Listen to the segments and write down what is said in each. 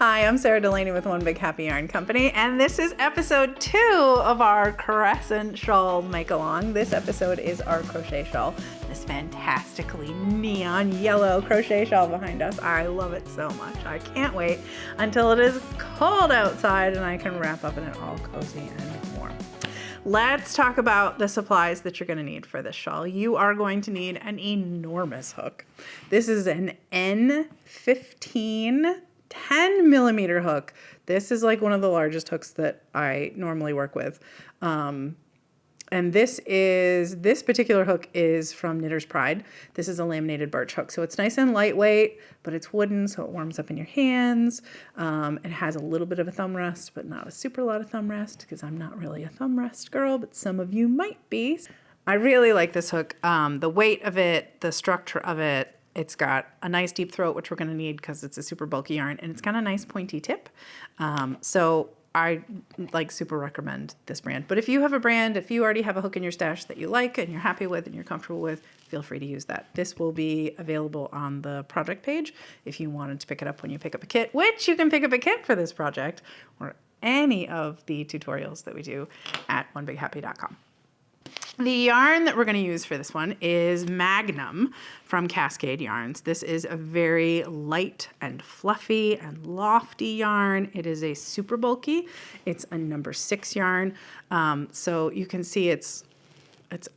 Hi, I'm Sara Delaney with One Big Happy Yarn Company, and this is episode 2 of our Crescent Shawl make-along. This episode is our crochet shawl, this fantastically neon yellow crochet shawl behind us. I love it so much. I can't wait until it is cold outside and I can wrap up in it all cozy and warm. Let's talk about the supplies that you're going to need for this shawl. You are going to need an enormous hook. This is an N15 10 millimeter hook. This is like one of the largest hooks that I normally work with. And this particular hook is from Knitter's Pride. This is a laminated birch hook. So it's nice and lightweight, but it's wooden, so it warms up in your hands. It has a little bit of a thumb rest, but not a super lot of thumb rest, because I'm not really a thumb rest girl, but some of you might be. I really like this hook. The weight of it, the structure of it, it's got a nice deep throat, which we're going to need because it's a super bulky yarn, and it's got a nice pointy tip. So I super recommend this brand. But if you have a brand, if you already have a hook in your stash that you like and you're happy with and you're comfortable with, feel free to use that. This will be available on the project page if you wanted to pick it up when you pick up a kit, which you can pick up a kit for this project or any of the tutorials that we do at onebighappy.com. The yarn that we're going to use for this one is Magnum from Cascade Yarns. This is a very light and fluffy and lofty yarn. It is a super bulky. It's a number 6 yarn. So you can see it's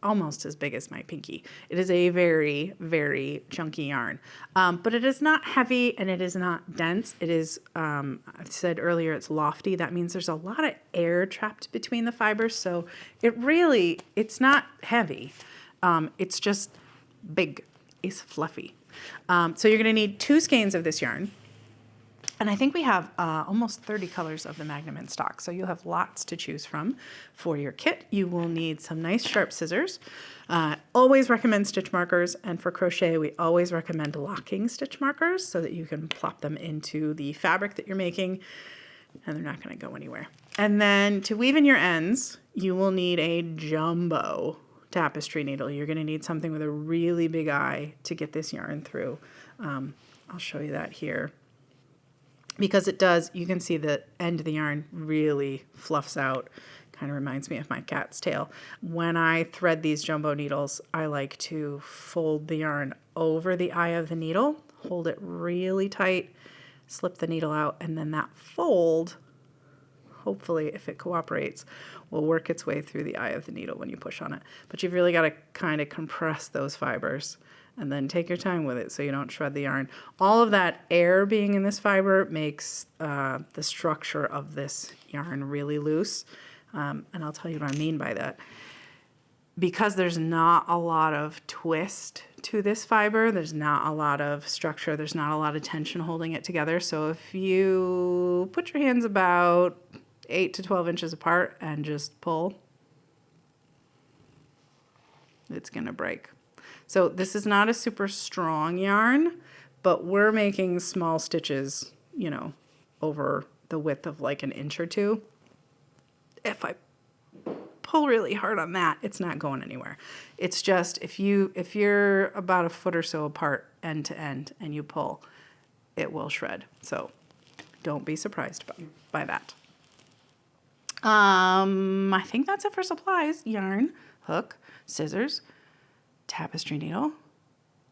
almost as big as my pinky. It is a very, very chunky yarn. But it is not heavy and it is not dense. It is, I said earlier, it's lofty. That means there's a lot of air trapped between the fibers. So it's not heavy. It's just big. It's fluffy. So you're gonna need 2 skeins of this yarn. And I think we have almost 30 colors of the Magnum in stock, so you'll have lots to choose from for your kit. You will need some nice sharp scissors. Always recommend stitch markers, and for crochet, we always recommend locking stitch markers so that you can plop them into the fabric that you're making, and they're not going to go anywhere. And then to weave in your ends, you will need a jumbo tapestry needle. You're going to need something with a really big eye to get this yarn through. I'll show you that here. Because it does, you can see the end of the yarn really fluffs out. Kind of reminds me of my cat's tail. When I thread these jumbo needles, I like to fold the yarn over the eye of the needle, hold it really tight, slip the needle out, and then that fold, hopefully if it cooperates, will work its way through the eye of the needle when you push on it. But you've really got to kind of compress those fibers. And then take your time with it so you don't shred the yarn. All of that air being in this fiber makes the structure of this yarn really loose. And I'll tell you what I mean by that. Because there's not a lot of twist to this fiber, there's not a lot of structure, there's not a lot of tension holding it together. So if you put your hands about 8 to 12 inches apart and just pull, it's gonna break. So this is not a super strong yarn, but we're making small stitches, over the width of like an inch or 2. If I pull really hard on that, it's not going anywhere. It's just if you're about a foot or so apart end to end and you pull, it will shred. So don't be surprised by that. I think that's it for supplies. Yarn, hook, scissors, tapestry needle,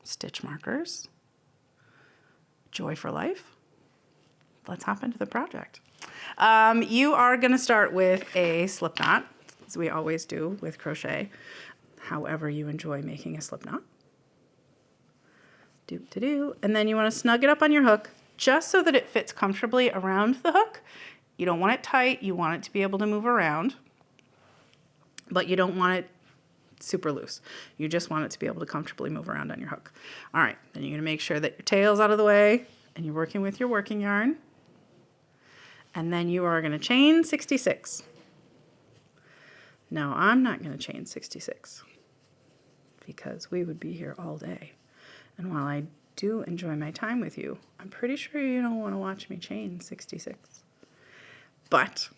stitch markers, joy for life. Let's hop into the project. You are going to start with a slip knot, as we always do with crochet, however you enjoy making a slip knot. And then you want to snug it up on your hook just so that it fits comfortably around the hook. You don't want it tight. You want it to be able to move around, but you don't want it super loose. You just want it to be able to comfortably move around on your hook. All right, then you're going to make sure that your tail's out of the way and you're working with your working yarn. And then you are going to chain 66. Now, I'm not going to chain 66 because we would be here all day. And while I do enjoy my time with you, I'm pretty sure you don't want to watch me chain 66. But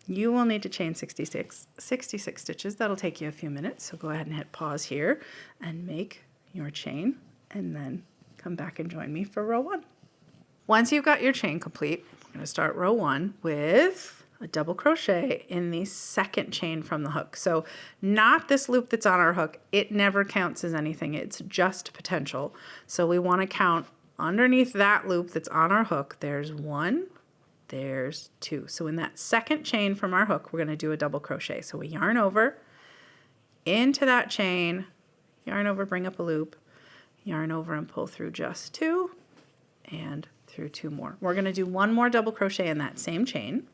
you will need to chain 66 stitches. That'll take you a few minutes, so go ahead and hit pause here and make your chain, and then come back and join me for row 1. Once you've got your chain complete, I'm going to start row 1 with a double crochet in the second chain from the hook. So not this loop that's on our hook. It never counts as anything. It's just potential. So we want to count underneath that loop that's on our hook. There's 1, there's 2. So in that second chain from our hook, we're going to do a double crochet. So we yarn over into that chain, yarn over, bring up a loop, yarn over and pull through just 2 and through 2 more. We're going to do 1 more double crochet in that same chain.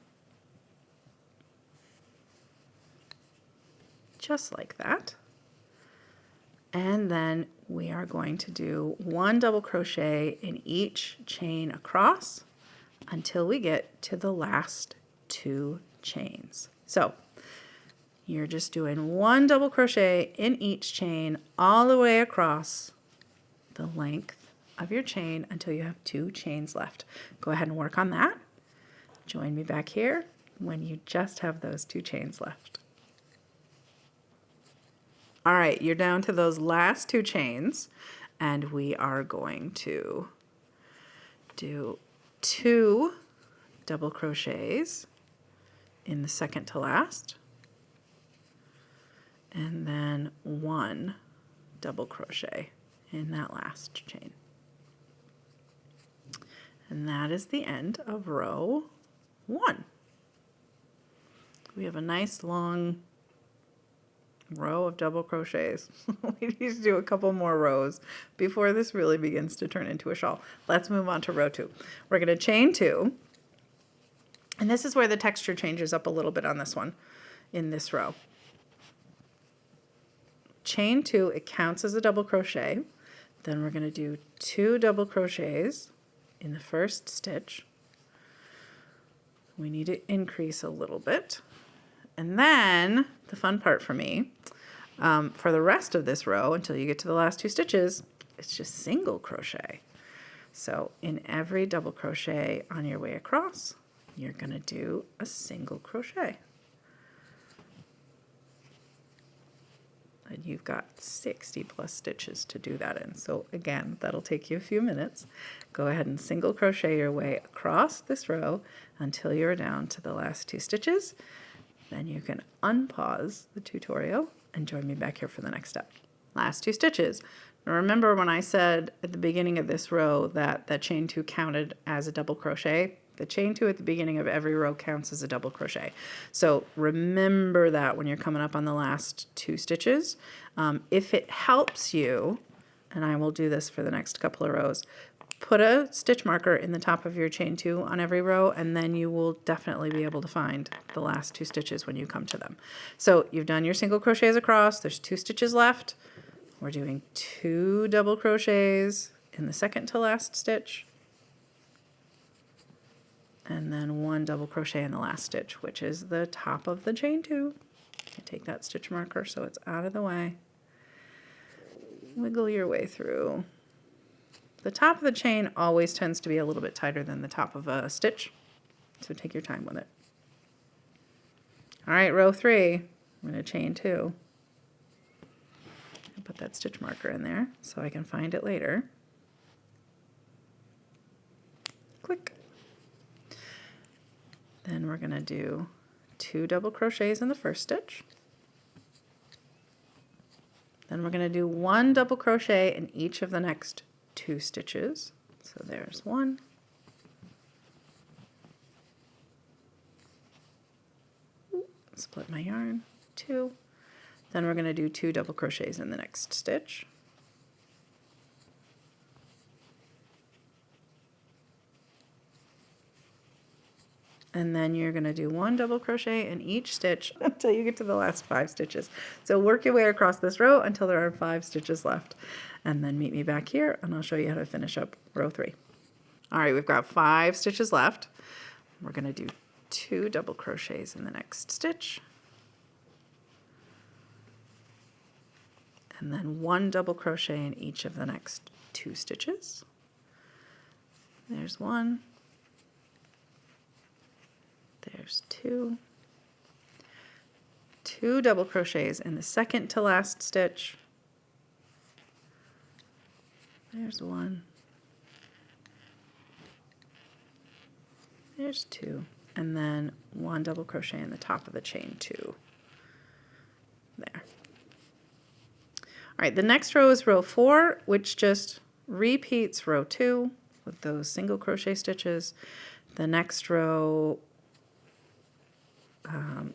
Just like that. And then we are going to do 1 double crochet in each chain across until we get to the last 2 chains. So you're just doing 1 double crochet in each chain all the way across the length of your chain until you have 2 chains left. Go ahead and work on that. Join me back here when you just have those 2 chains left. All right, you're down to those last 2 chains, and we are going to do 2 double crochets in the second to last, and then 1 double crochet in that last chain. And that is the end of row 1. We have a nice long row of double crochets. We need to do a couple more rows before this really begins to turn into a shawl. Let's move on to row 2. We're going to chain 2, and this is where the texture changes up a little bit on this one, in this row. Chain 2, it counts as a double crochet. Then we're going to do 2 double crochets in the first stitch. We need to increase a little bit. And then the fun part for me, for the rest of this row until you get to the last 2 stitches, it's just single crochet. So in every double crochet on your way across, you're going to do a single crochet. And you've got 60 plus stitches to do that in. So again, that'll take you a few minutes. Go ahead and single crochet your way across this row until you're down to the last 2 stitches. Then you can unpause the tutorial and join me back here for the next step. Last 2 stitches. Now remember when I said at the beginning of this row that the chain 2 counted as a double crochet? The chain 2 at the beginning of every row counts as a double crochet. So remember that when you're coming up on the last 2 stitches. If it helps you, and I will do this for the next couple of rows, put a stitch marker in the top of your chain 2 on every row, and then you will definitely be able to find the last 2 stitches when you come to them. So you've done your single crochets across, there's 2 stitches left. We're doing 2 double crochets in the second to last stitch, and then 1 double crochet in the last stitch, which is the top of the chain 2. You take that stitch marker so it's out of the way. Wiggle your way through. The top of the chain always tends to be a little bit tighter than the top of a stitch, so take your time with it. All right, row 3, I'm going to chain 2. Put that stitch marker in there so I can find it later. Click. Then we're going to do 2 double crochets in the first stitch. Then we're going to do 1 double crochet in each of the next 2 stitches. So there's 1. Split my yarn, 2. Then we're going to do 2 double crochets in the next stitch. And then you're going to do 1 double crochet in each stitch until you get to the last 5 stitches. So work your way across this row until there are 5 stitches left. And then meet me back here and I'll show you how to finish up row 3. All right, we've got 5 stitches left. We're going to do 2 double crochets in the next stitch. And then 1 double crochet in each of the next 2 stitches. There's 1. There's 2. 2 double crochets in the second to last stitch. There's 1. There's 2, and then 1 double crochet in the top of the chain 2. There. All right, the next row is row 4, which just repeats row 2 with those single crochet stitches. The next row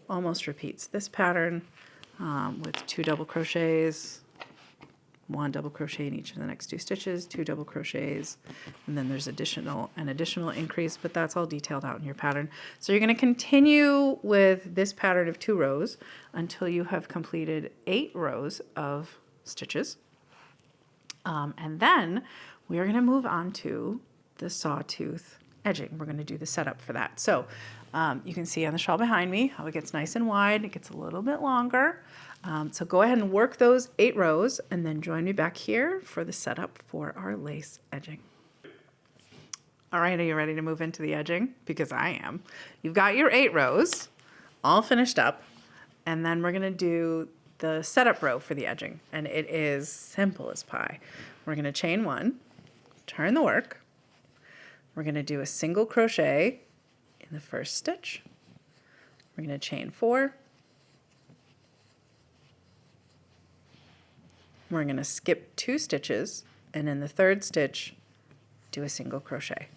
almost repeats this pattern with 2 double crochets, 1 double crochet in each of the next 2 stitches, 2 double crochets, and then there's an additional increase, but that's all detailed out in your pattern. So you're going to continue with this pattern of 2 rows until you have completed 8 rows of stitches. And then we are going to move on to the sawtooth edging. We're going to do the setup for that. So you can see on the shawl behind me how it gets nice and wide. It gets a little bit longer. So go ahead and work those 8 rows and then join me back here for the setup for our lace edging. All right, are you ready to move into the edging? Because I am. You've got your 8 rows all finished up, and then we're going to do the setup row for the edging, and it is simple as pie. We're going to chain 1, turn the work. We're going to do a single crochet in the first stitch. We're going to chain 4. We're going to skip 2 stitches, and in the third stitch, do a single crochet.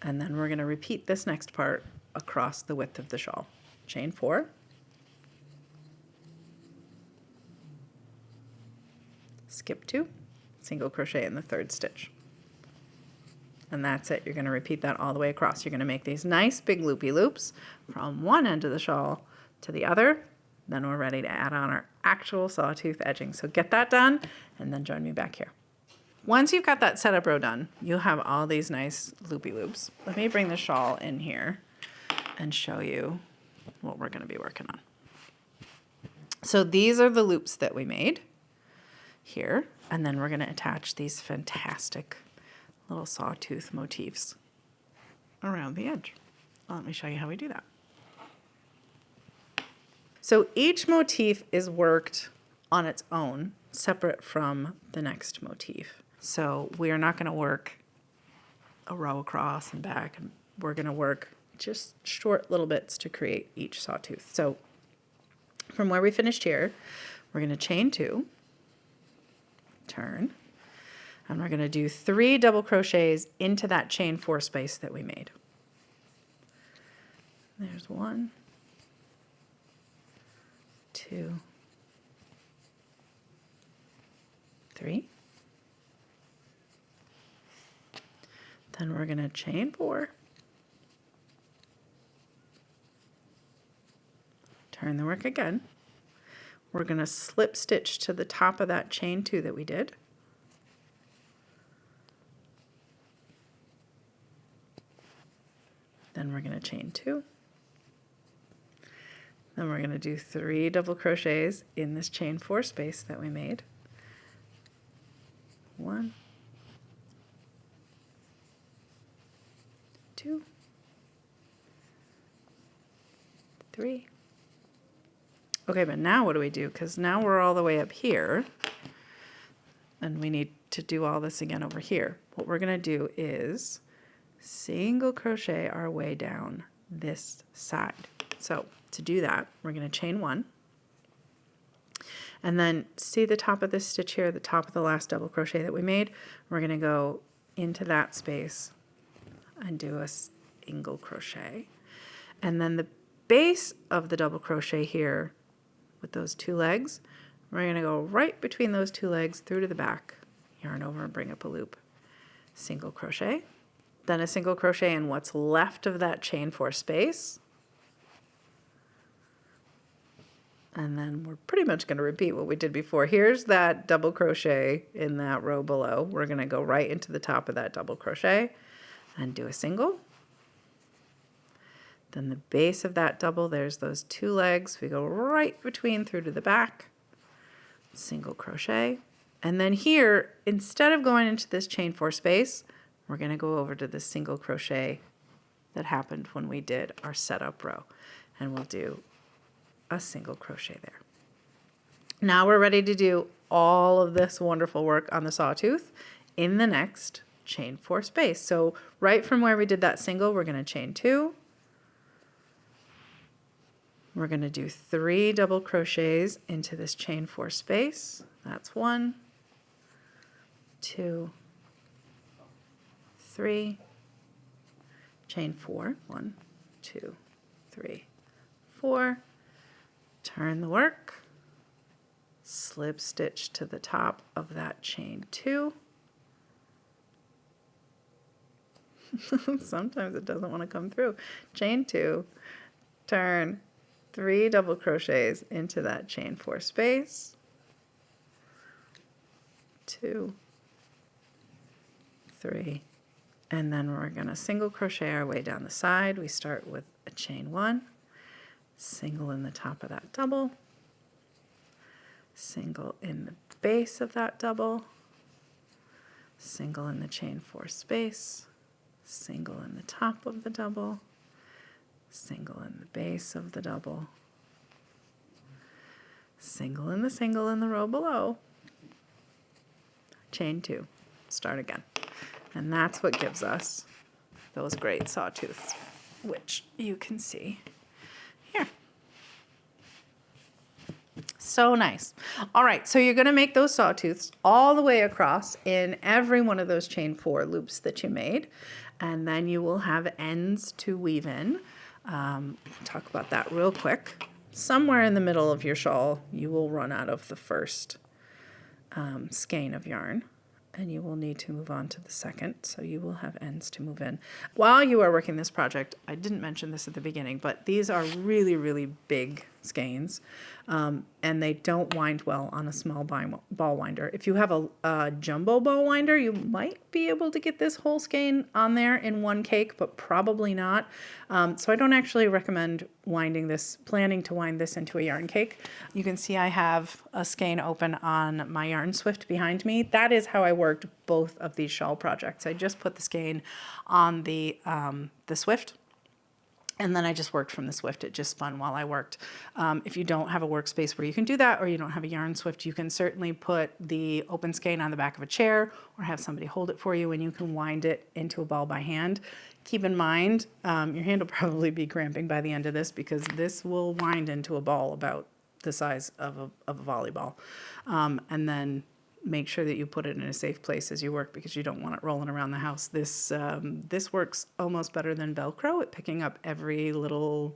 And then we're going to repeat this next part across the width of the shawl. Chain 4. Skip 2, single crochet in the third stitch. And that's it. You're going to repeat that all the way across. You're going to make these nice big loopy loops from one end of the shawl to the other. Then we're ready to add on our actual sawtooth edging. So get that done and then join me back here. Once you've got that setup row done, you'll have all these nice loopy loops. Let me bring the shawl in here and show you what we're going to be working on. So these are the loops that we made here, and then we're going to attach these fantastic little sawtooth motifs around the edge. Let me show you how we do that. So each motif is worked on its own, separate from the next motif. So we are not going to work a row across and back, and we're going to work just short little bits to create each sawtooth. So from where we finished here, we're going to chain 2, turn, and we're going to do 3 double crochets into that chain 4 space that we made. There's 1, 2, 3. Then we're going to chain 4, turn the work again. We're going to slip stitch to the top of that chain 2 that we did. Then we're going to chain 2. Then we're going to do 3 double crochets in this chain 4 space that we made. 1, 2, 3. Okay, but now what do we do? Because now we're all the way up here, and we need to do all this again over here. What we're going to do is single crochet our way down this side. So to do that, we're going to chain 1, and then see the top of this stitch here, the top of the last double crochet that we made. We're going to go into that space and do a single crochet, and then the base of the double crochet here with those 2 legs, we're going to go right between those 2 legs through to the back, yarn over and bring up a loop, single crochet, then a single crochet in what's left of that chain 4 space, and then we're pretty much going to repeat what we did before. Here's that double crochet in that row below. We're going to go right into the top of that double crochet and do a single. Then the base of that double, there's those 2 legs. We go right between through to the back, single crochet. And then here, instead of going into this chain 4 space, we're going to go over to the single crochet that happened when we did our setup row. And we'll do a single crochet there. Now we're ready to do all of this wonderful work on the sawtooth in the next chain 4 space. So right from where we did that single, we're going to chain 2. We're going to do 3 double crochets into this chain 4 space. That's 1, 2, 3, chain 4, 1, 2, 3, 4, turn the work, slip stitch to the top of that chain 2. Sometimes it doesn't want to come through. Chain 2, turn, 3 double crochets into that chain 4 space, 2, 3, and then we're going to single crochet our way down the side. We start with a chain 1, single in the top of that double, single in the base of that double, single in the chain 4 space, single in the top of the double, single in the base of the double, single in the row below, chain 2, start again. And that's what gives us those great sawtooths, which you can see here. So nice. All right, so you're going to make those sawtooths all the way across in every one of those chain 4 loops that you made, and then you will have ends to weave in. Talk about that real quick. Somewhere in the middle of your shawl, you will run out of the first skein of yarn, and you will need to move on to the second, so you will have ends to move in. While you are working this project, I didn't mention this at the beginning, but these are really, really big skeins, and they don't wind well on a small ball winder. If you have a jumbo ball winder, you might be able to get this whole skein on there in one cake, but probably not. So I don't actually recommend planning to wind this into a yarn cake. You can see I have a skein open on my yarn swift behind me. That is how I worked both of these shawl projects. I just put the skein on the swift, and then I just worked from the swift. It just spun while I worked. If you don't have a workspace where you can do that, or you don't have a yarn swift, you can certainly put the open skein on the back of a chair or have somebody hold it for you, and you can wind it into a ball by hand. Keep in mind, your hand will probably be cramping by the end of this, because this will wind into a ball about the size of a volleyball. And then make sure that you put it in a safe place as you work, because you don't want it rolling around the house. This works almost better than Velcro at picking up every little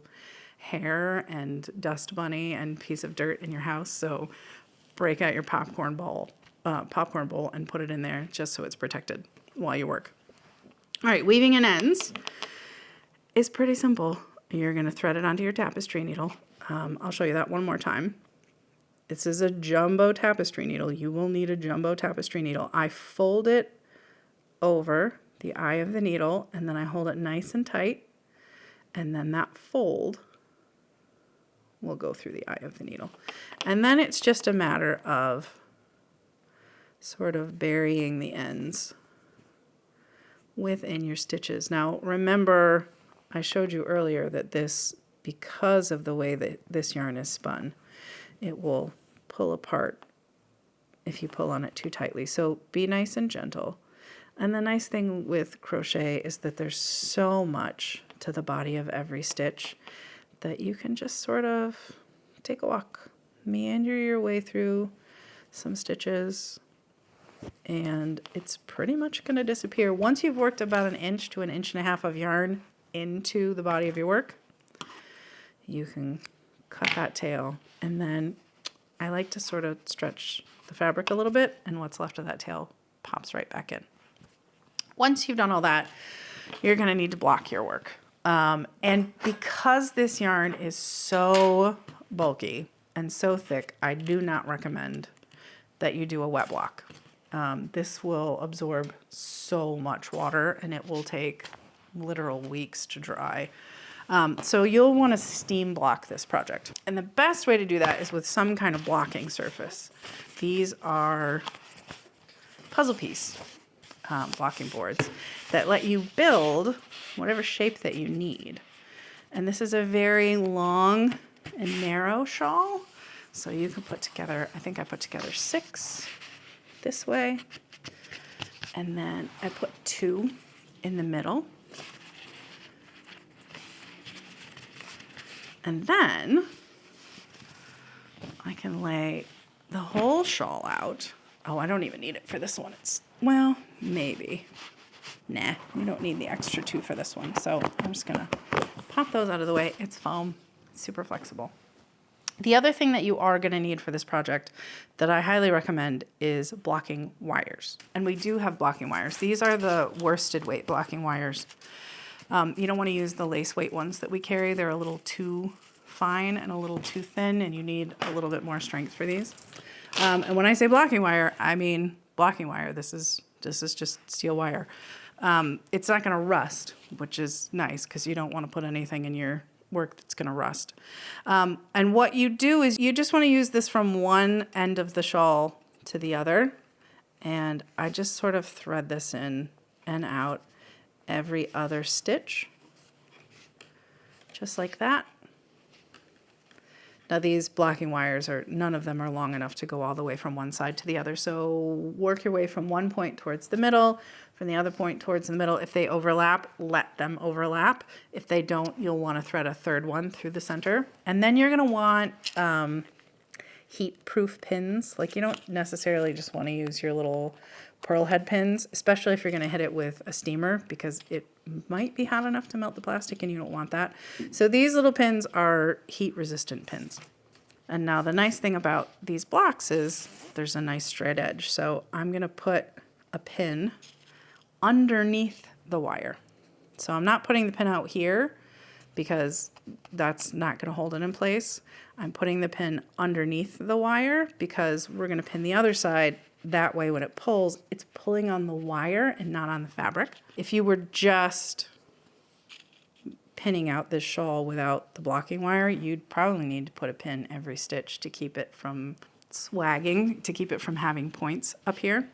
hair and dust bunny and piece of dirt in your house. So break out your popcorn bowl and put it in there just so it's protected while you work. All right, weaving in ends is pretty simple. You're going to thread it onto your tapestry needle. I'll show you that one more time. This is a jumbo tapestry needle. You will need a jumbo tapestry needle. I fold it over the eye of the needle, and then I hold it nice and tight, and then that fold will go through the eye of the needle. And then it's just a matter of sort of burying the ends within your stitches. Now remember, I showed you earlier that this, because of the way that this yarn is spun, it will pull apart if you pull on it too tightly. So be nice and gentle. And the nice thing with crochet is that there's so much to the body of every stitch that you can just sort of take a walk, meander your way through some stitches, and it's pretty much going to disappear. Once you've worked about 1 inch to 1.5 inches of yarn into the body of your work, you can cut that tail, and then I like to sort of stretch the fabric a little bit, and what's left of that tail pops right back in. Once you've done all that, you're going to need to block your work. And because this yarn is so bulky and so thick, I do not recommend that you do a wet block. This will absorb so much water, and it will take literal weeks to dry. So you'll want to steam block this project. And the best way to do that is with some kind of blocking surface. These are puzzle piece blocking boards that let you build whatever shape that you need. And this is a very long and narrow shawl. So you can put together, I think I put together 6 this way. And then I put 2 in the middle. And then I can lay the whole shawl out. Oh, I don't even need it for this one. Well, maybe. Nah, you don't need the extra 2 for this one. So I'm just gonna pop those out of the way. It's foam, super flexible. The other thing that you are gonna need for this project that I highly recommend is blocking wires. And we do have blocking wires. These are the worsted weight blocking wires. You don't wanna use the lace weight ones that we carry. They're a little too fine and a little too thin, and you need a little bit more strength for these. And when I say blocking wire, I mean blocking wire. This is just steel wire. It's not going to rust, which is nice because you don't want to put anything in your work that's going to rust. And what you do is you just want to use this from one end of the shawl to the other. And I just sort of thread this in and out every other stitch, just like that. Now these blocking wires none of them are long enough to go all the way from one side to the other. So work your way from one point towards the middle, from the other point towards the middle. If they overlap, let them overlap. If they don't, you'll want to thread a third one through the center. And then you're going to want heat-proof pins. Like, you don't necessarily just want to use your little pearl head pins, especially if you're going to hit it with a steamer, because it might be hot enough to melt the plastic and you don't want that. So these little pins are heat-resistant pins. And now the nice thing about these blocks is there's a nice straight edge. So I'm going to put a pin underneath the wire. So I'm not putting the pin out here because that's not going to hold it in place. I'm putting the pin underneath the wire because we're going to pin the other side. That way when it pulls, it's pulling on the wire and not on the fabric. If you were just pinning out this shawl without the blocking wire, you'd probably need to put a pin every stitch to keep it from swagging, to keep it from having points up here.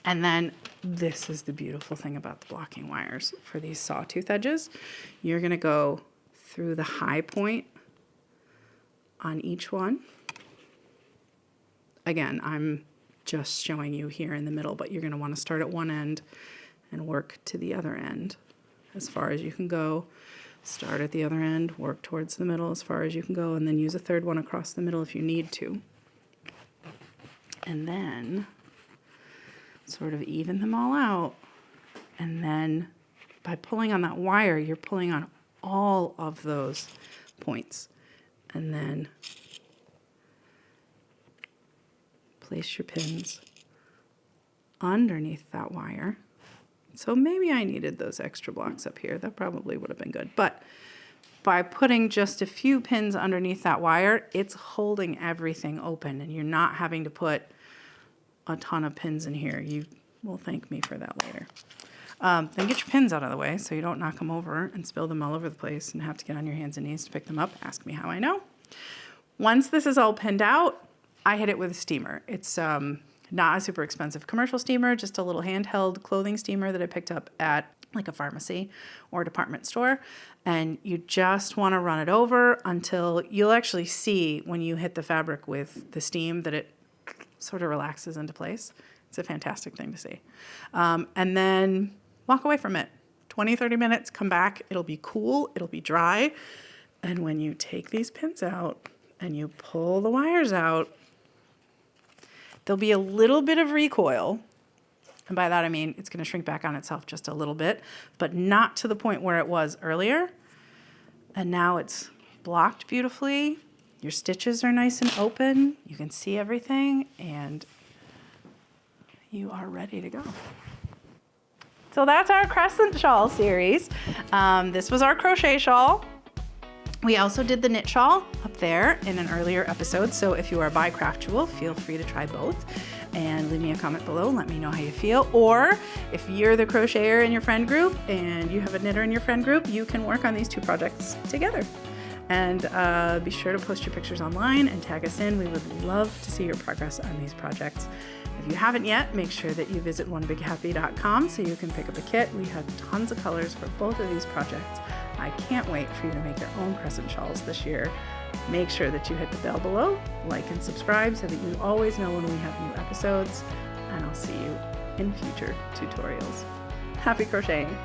And then this is the beautiful thing about the blocking wires. For these sawtooth edges, you're going to go through the high point on each one. Again, I'm just showing you here in the middle, but you're going to want to start at one end and work to the other end as far as you can go. Start at the other end, work towards the middle as far as you can go, and then use a third one across the middle if you need to. And then sort of even them all out. And then by pulling on that wire, you're pulling on all of those points. And then place your pins underneath that wire. So maybe I needed those extra blocks up here. That probably would have been good. But by putting just a few pins underneath that wire, it's holding everything open and you're not having to put a ton of pins in here. You will thank me for that later. Then get your pins out of the way so you don't knock them over and spill them all over the place and have to get on your hands and knees to pick them up. Ask me how I know. Once this is all pinned out, I hit it with a steamer. It's not a super expensive commercial steamer, just a little handheld clothing steamer that I picked up at like a pharmacy or a department store. And you just want to run it over until you'll actually see when you hit the fabric with the steam that it sort of relaxes into place. It's a fantastic thing to see. And then walk away from it. 20, 30 minutes, come back. It'll be cool. It'll be dry. And when you take these pins out and you pull the wires out, there'll be a little bit of recoil. And by that, I mean, it's going to shrink back on itself just a little bit, but not to the point where it was earlier. And now it's blocked beautifully. Your stitches are nice and open. You can see everything, and you are ready to go. So that's our Crescent shawl series. This was our crochet shawl. We also did the knit shawl up there in an earlier episode. So if you are by Craftual, feel free to try both and leave me a comment below. Let me know how you feel. Or if you're the crocheter in your friend group and you have a knitter in your friend group, you can work on these two projects together. And be sure to post your pictures online and tag us in. We would love to see your progress on these projects. If you haven't yet, make sure that you visit onebighappy.com so you can pick up a kit. We have tons of colors for both of these projects. I can't wait for you to make your own Crescent shawls this year. Make sure that you hit the bell below, like and subscribe so that you always know when we have new episodes. And I'll see you in future tutorials. Happy crocheting!